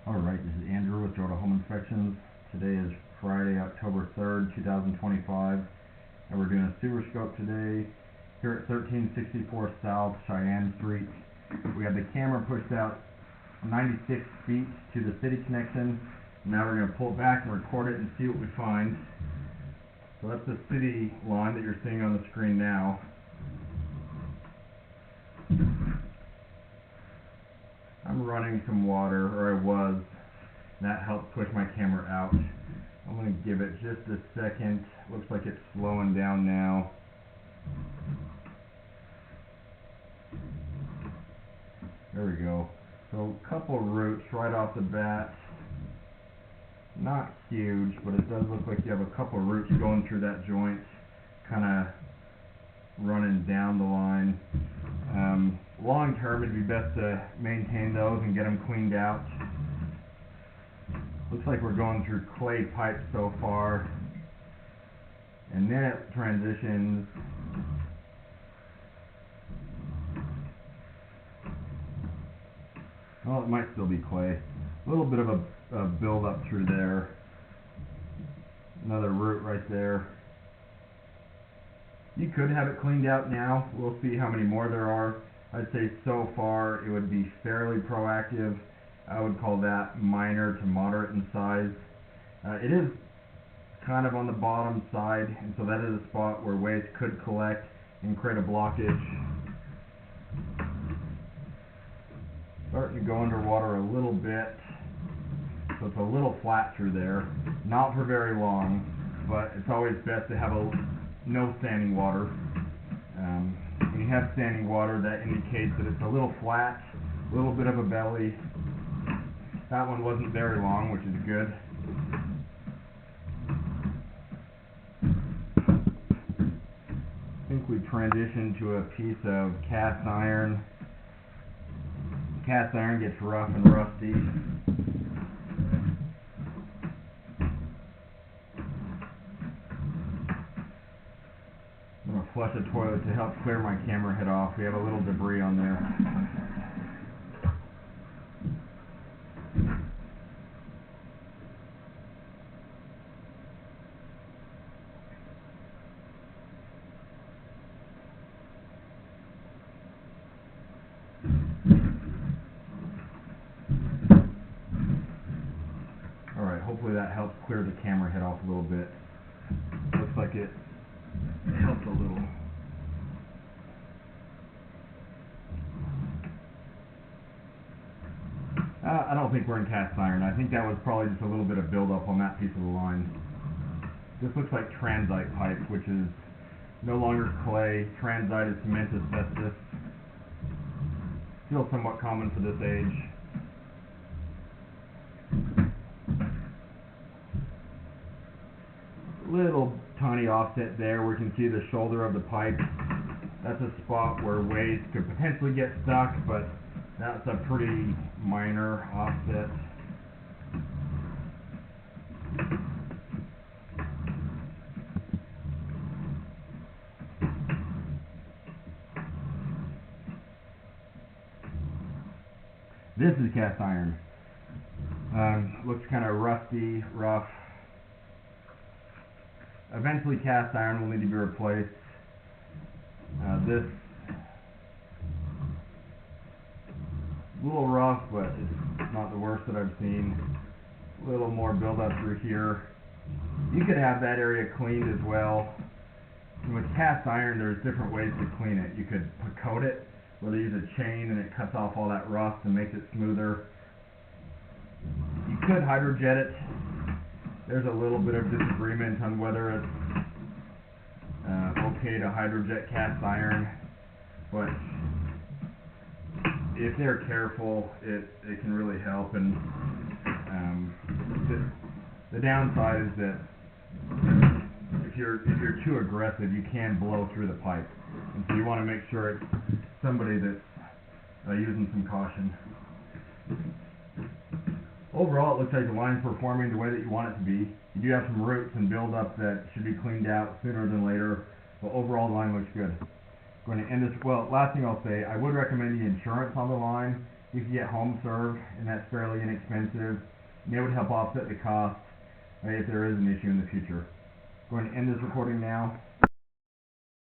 Alright, this is Andrew with Jordan Home Inspections. Today is Friday, October 3rd, 2025, and we're doing a sewer scope today here at 1364 South Cheyenne Street. We have the camera pushed out 96 feet to the city connection. Now we're going to pull it back and record it and see what we find. So that's the city line that you're seeing on the screen now. I'm running some water, or I was. That helped push my camera out. I'm going to give it just a second. Looks like it's slowing down now. There we go. So a couple roots right off the bat. Not huge, but it does look like you have a couple roots going through that joint, kind of running down the line. Long term, it'd be best to maintain those and get them cleaned out. Looks like we're going through clay pipe so far, and then it transitions. Well, it might still be clay. A little bit of a build up through there. Another root right there. You could have it cleaned out now. We'll see how many more there are. I'd say so far it would be fairly proactive. I would call that minor to moderate in size. It is kind of on the bottom side, and so that is a spot where waste could collect and create a blockage. Starting to go underwater a little bit, so it's a little flat through there. Not for very long, but it's always best to have no standing water. When you have standing water, that indicates that it's a little flat, a little bit of a belly. That one wasn't very long, which is good. I think we transitioned to a piece of cast iron. Cast iron gets rough and rusty. I'm going to flush a toilet to help clear my camera head off. We have a little debris on there. Alright, hopefully that helps clear the camera head off a little bit. Looks like it helped a little. I don't think we're in cast iron. I think that was probably just a little bit of buildup on that piece of the line. This looks like transite pipe, which is no longer clay. Transite is cement asbestos. Still somewhat common for this age. Little tiny offset there. We can see the shoulder of the pipe. That's a spot where waste could potentially get stuck, but that's a pretty minor offset. This is cast iron. Looks kind of rusty, rough. Eventually cast iron will need to be replaced. This a little rough, but it's not the worst that I've seen. A little more buildup through here. You could have that area cleaned as well. And with cast iron, there's different ways to clean it. You could coat it, where they use a chain and it cuts off all that rust and makes it smoother. You could hydrojet it. There's a little bit of disagreement on whether it's okay to hydrojet cast iron, but if they're careful, it can really help. And the downside is that if you're too aggressive, you can blow through the pipe, and so you want to make sure it's somebody that's using some caution. Overall, it looks like the line's performing the way that you want it to be. You do have some roots and buildup that should be cleaned out sooner than later, but overall the line looks good. I'm going to end this. Well, last thing I'll say, I would recommend the insurance on the line. you can get home serve, and that's fairly inexpensive, and it would help offset the cost if there is an issue in the future. Going to end this recording now.